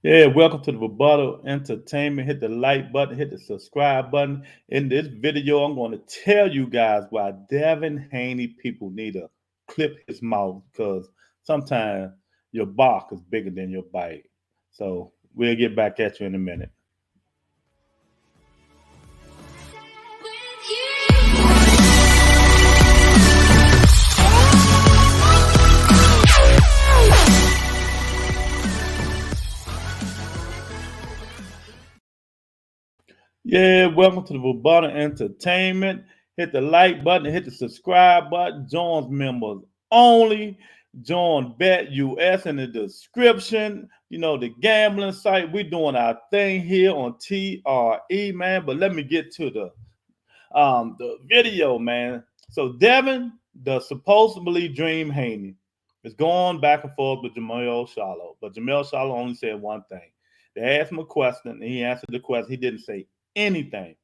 Yeah, welcome to the Rebuttal Entertainment. Hit the like button, hit the subscribe button. In this video, I'm going to tell you guys why Devin Haney people need to clip his mouth because sometimes your bark is bigger than your bite. So we'll get back at you in a minute. Yeah, welcome to the Rebuttal Entertainment. Hit the like button, hit the subscribe button. Join members only. Join Bet US in the description. You know, the gambling site. We're doing our thing here on TRE, man. But let me get to the video, man. So Devin, the supposedly Dream Haney, is going back and forth with Jamel Shallow. But Jamel Shallow only said one thing. They asked him a question, and he answered the question. He didn't say anything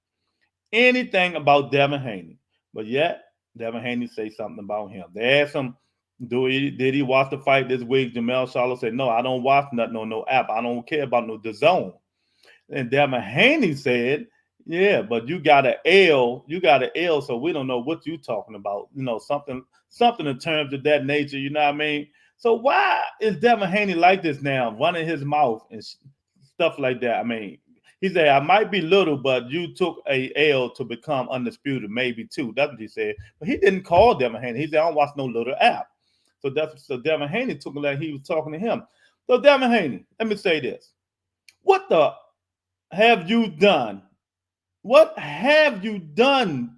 about Devin Haney. But yet, Devin Haney say something about him. They asked him, did he watch the fight this week? Jamel Shallow said, no, I don't watch nothing on no app. I don't care about no DAZN. And Devin Haney said, yeah, but you got an L, so we don't know what you talking about. You know, something in terms of that nature, you know what I mean? So why is Devin Haney like this now, running his mouth and stuff like that? I mean, he said, I might be little, but you took a L to become undisputed, maybe two. That's what he said. But he didn't call Devin Haney. He said, I don't watch no little app. So Devin Haney took it like he was talking to him. So Devin Haney, let me say this. What the have you done? What have you done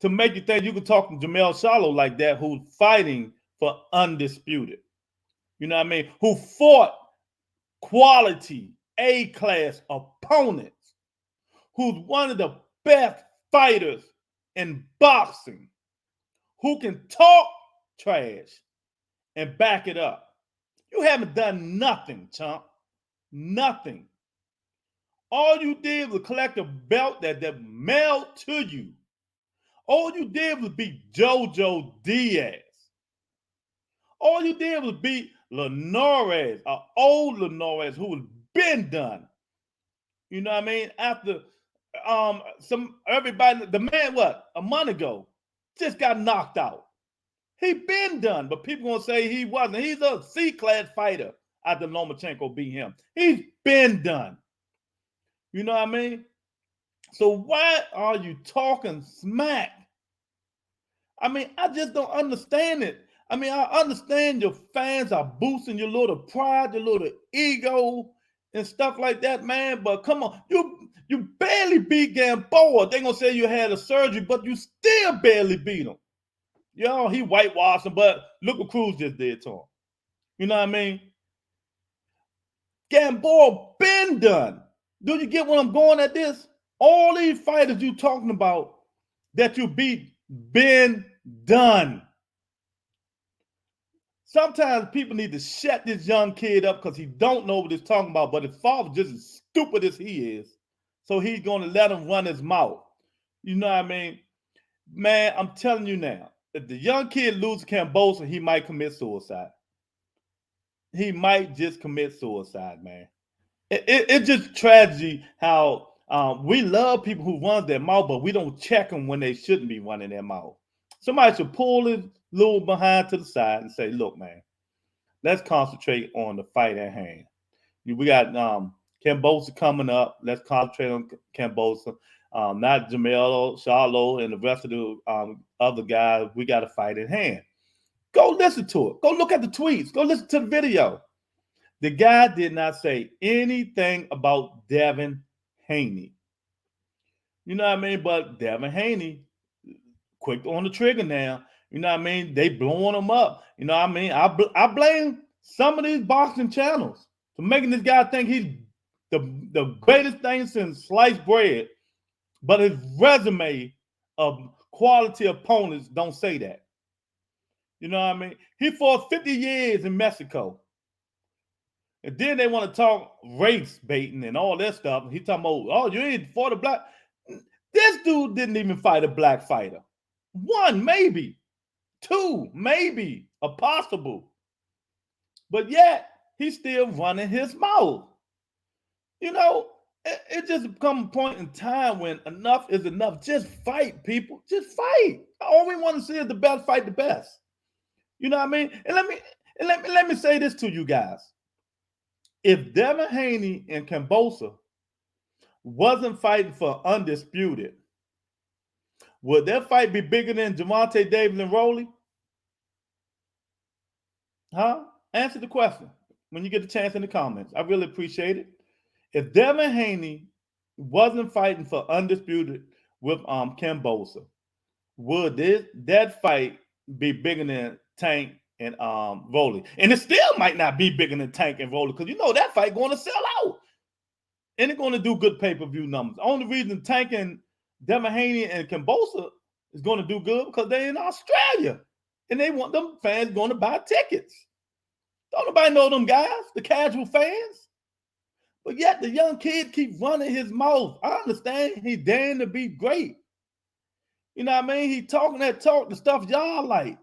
to make you think you could talk to Jamel Shallow like that, who's fighting for undisputed? You know what I mean? Who fought quality A-class opponents, who's one of the best fighters in boxing, who can talk trash and back it up. You haven't done nothing, chump. Nothing. All you did was collect a belt that mailed to you. All you did was beat JoJo Diaz. All you did was beat Linares, an old Linares who was been done. You know what I mean? After the man a month ago just got knocked out. He been done, but people gonna say he wasn't. He's a C-class fighter after Lomachenko beat him. He's been done. You know what I mean? So why are you talking smack? I mean, I just don't understand it. I mean, I understand your fans are boosting your little pride, your little ego, and stuff like that, man. But come on, you barely beat Gamboa. They gonna say you had a surgery, but you still barely beat him. Yo, he whitewashed him, but look what Cruz just did to him. You know what I mean? Gamboa been done. Do you get what I'm going at this? All these fighters you talking about that you beat been done. Sometimes people need to shut this young kid up because he don't know what he's talking about, but his father's just as stupid as he is. So he's going to let him run his mouth. You know what I mean? Man, I'm telling you now, if the young kid loses Cambosa, he might commit suicide. He might just commit suicide, man. It's just tragedy how we love people who run their mouth, but we don't check them when they shouldn't be running their mouth. Somebody should pull his little behind to the side and say, look, man, let's concentrate on the fight at hand. We got Cambosa coming up. Let's concentrate on Cambosa, not Jamel, Charlo, and the rest of the other guys. We got a fight at hand. Go listen to it. Go look at the tweets. Go listen to the video. The guy did not say anything about Devin Haney. You know what I mean? But Devin Haney, quick on the trigger now. You know what I mean? They blowing him up. You know what I mean? I blame some of these boxing channels for making this guy think he's the greatest thing since sliced bread. But his resume of quality opponents don't say that. You know what I mean? He fought 50 years in Mexico. And then they want to talk race baiting and all that stuff. He talking about, oh, you ain't fought a black. This dude didn't even fight a black fighter. One, maybe. Two, maybe. A possible. But yet, he's still running his mouth. You know, it just become a point in time when enough is enough. Just fight, people. Just fight. All we want to see is the best fight the best. You know what I mean? And let me say this to you guys. If Devin Haney and Kambosos wasn't fighting for undisputed, would their fight be bigger than Gervonta Davis and Rolly? Huh? Answer the question when you get the chance in the comments. I really appreciate it. If Devin Haney wasn't fighting for undisputed with Kambosos, would that fight be bigger than Tank and Rolly? And it still might not be bigger than Tank and Rolly, because you know that fight going to sell out. And it's going to do good pay-per-view numbers. The only reason Tank and Devin Haney and Kambosos is going to do good because they're in Australia. And they want them fans going to buy tickets. Don't nobody know them guys, the casual fans. But yet the young kid keep running his mouth. I understand he's daring to be great. You know what I mean? He talking that talk, the stuff y'all like.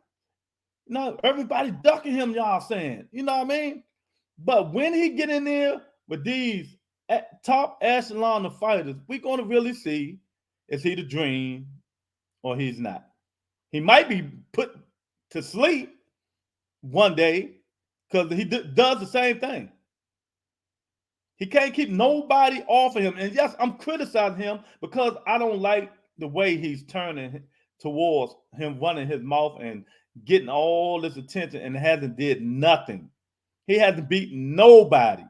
You know, everybody ducking him, y'all saying. You know what I mean? But when he get in there with these top echelon of fighters, we're going to really see, is he the dream or he's not. He might be put to sleep one day because he does the same thing. He can't keep nobody off of him. And yes, I'm criticizing him because I don't like the way he's turning towards him running his mouth and getting all this attention and hasn't did nothing. He hasn't beaten nobody.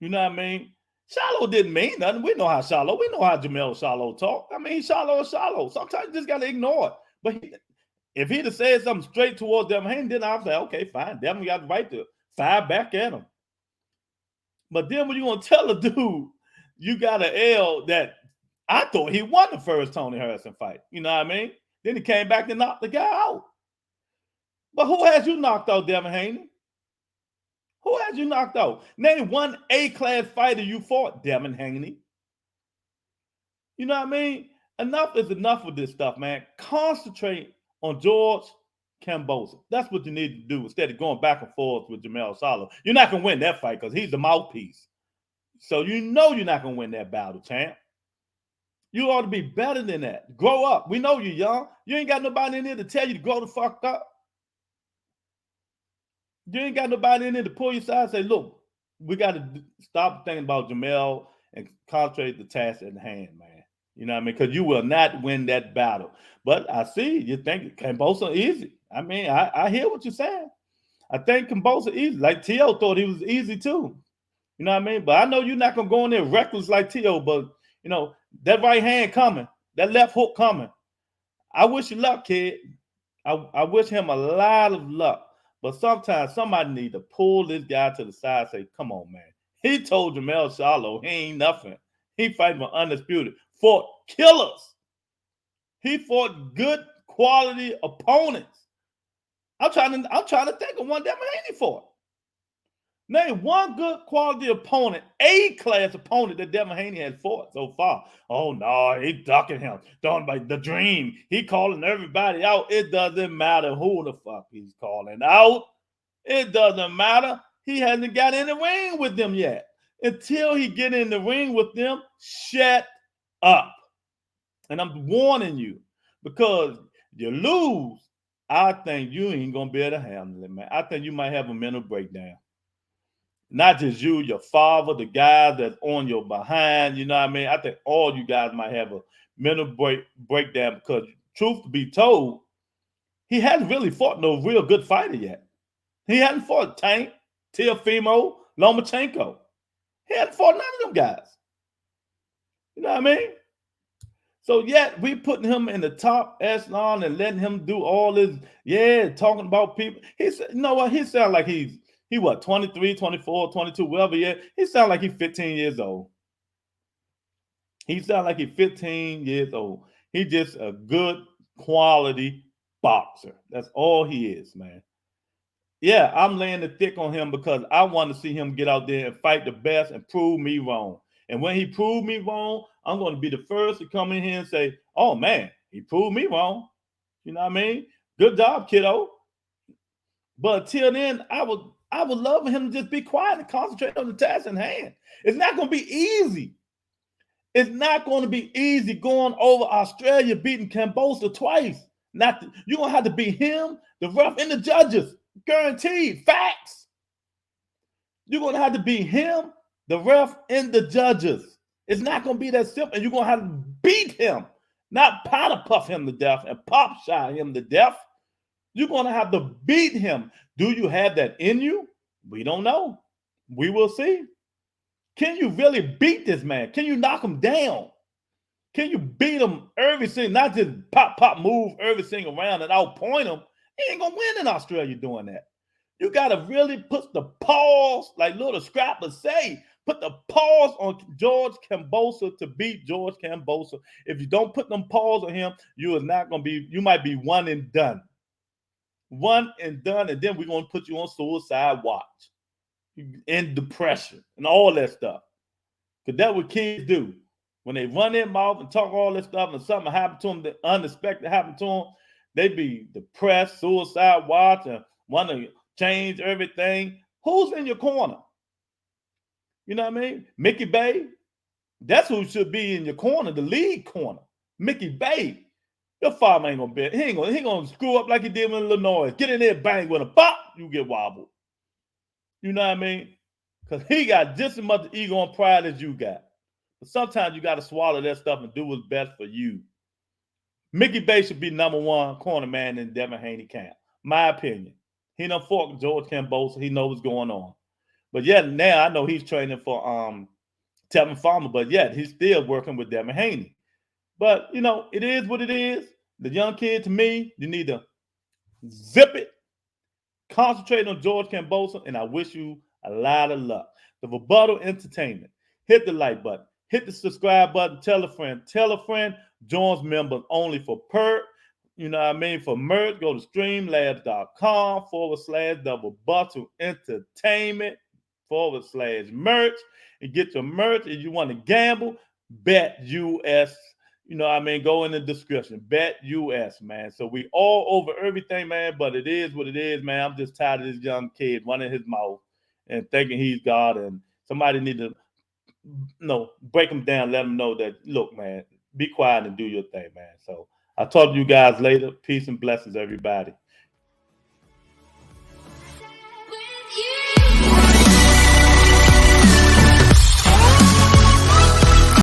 You know what I mean? Shallow didn't mean nothing. We know how Shallow. We know how Jamel Shallow talk. I mean, Shallow is Shallow. Sometimes you just got to ignore it. But if he'd have said something straight towards Devin Haney, then I'd say, okay, fine. Devin got the right to fire back at him. But then when you're going to tell a dude you got an L that I thought he won the first Tony Harrison fight. You know what I mean? Then he came back and knocked the guy out. But who has you knocked out, Devin Haney? Who has you knocked out? Name one A-class fighter you fought, Devin Haney. You know what I mean? Enough is enough with this stuff, man. Concentrate on George Kambosos. That's what you need to do instead of going back and forth with Jamel Shallow. You're not going to win that fight because he's the mouthpiece. So you know you're not going to win that battle, champ. You ought to be better than that. Grow up. We know you're young. You ain't got nobody in there to tell you to grow the fuck up. You ain't got nobody in there to pull you aside and say, look, we got to stop thinking about Jamel and concentrate the task at hand, man. You know what I mean? Because you will not win that battle. But I see you think Kambosos easy. I mean, I hear what you're saying. I think Kambosos easy. Like T.O. thought he was easy too. You know what I mean? But I know you're not going to go in there reckless like T.O., but, you know, that right hand coming, that left hook coming. I wish you luck, kid. I wish him a lot of luck. But sometimes somebody need to pull this guy to the side and say, come on, man. He told Jamel Shallow he ain't nothing. He fighting for undisputed. Fought killers. He fought good quality opponents. I'm trying to think of one Devin Haney fought. Name one good quality opponent, A-class opponent that Devin Haney has fought so far. Oh, no, he ducking him. Don't like the dream. He calling everybody out. It doesn't matter who the fuck he's calling out. It doesn't matter. He hasn't got in the ring with them yet. Until he get in the ring with them, shut up. And I'm warning you, because you lose, I think you ain't going to be able to handle it, man. I think you might have a mental breakdown. Not just you, your father, the guys that's on your behind, you know what I mean? I think all you guys might have a mental breakdown because, truth to be told, he hasn't really fought no real good fighter yet. He hasn't fought Tank, Teofimo, Lomachenko. He hasn't fought none of them guys. You know what I mean? So yet we putting him in the top echelon and letting him do all this, talking about people. He said, you know what? He sounds like he what, 23, 24, 22, whatever he is. He sounds like he's 15 years old. He sounds like he's 15 years old. He's just a good quality boxer. That's all he is, man. Yeah, I'm laying the thick on him because I want to see him get out there and fight the best and prove me wrong. And when he proved me wrong, I'm going to be the first to come in here and say, oh, man, he proved me wrong. You know what I mean? Good job, kiddo. But till then, I would I would love for him to just be quiet and concentrate on the task in hand. It's not going to be easy. It's not going to be easy going over Australia, beating Cambosa twice. You're going to have to beat him, the ref, and the judges. Guaranteed. Facts. You're going to have to beat him, the ref, and the judges. It's not going to be that simple. And you're going to have to beat him, not powder puff him to death and pop shot him to death. You're going to have to beat him. Do you have that in you? We don't know. We will see. Can you really beat this man? Can you knock him down? Can you beat him every single, not just pop, move every single round and outpoint him? He ain't going to win in Australia doing that. You got to really put the pause, like little Scrapper say, put the pause on George Cambosa to beat George Cambosa. If you don't put them pause on him, you is not going to be, you might be one and done. One and done, and then we're going to put you on suicide watch and depression and all that stuff. Because that's what kids do. When they run their mouth and talk all this stuff and something happened to them that unexpected happened to them, they be depressed, suicide watch, and want to change everything. Who's in your corner? You know what I mean? Mickey Bay. That's who should be in your corner, the lead corner. Mickey Bay. Your father ain't gonna bet. He ain't gonna screw up like he did with Illinois. Get in there, bang with a pop, you get wobbled. You know what I mean? Because he got just as much ego and pride as you got. But sometimes you got to swallow that stuff and do what's best for you. Mickey Bay should be #1 corner man in Devin Haney camp. My opinion. He done fought with George Cambosa. He knows what's going on. But yeah, now I know he's training for Tevin Farmer, but yet he's still working with Devin Haney. But, you know, it is what it is. The young kid, to me, you need to zip it, concentrate on George Cambosa, and I wish you a lot of luck. The Rebuttal Entertainment. Hit the like button. Hit the subscribe button. Tell a friend. Tell a friend. Joins members only for perk. You know what I mean? For merch, go to streamlabs.com/The Rebuttal Entertainment/merch and get your merch. If you want to gamble, Bet US. You know what I mean? Go in the description. Bet US, man. So we all over everything, man, but it is what it is, man. I'm just tired of this young kid running his mouth and thinking he's God, and somebody need to break him down, let him know that, look, man, be quiet and do your thing, man. So I'll talk to you guys later. Peace and blessings, everybody.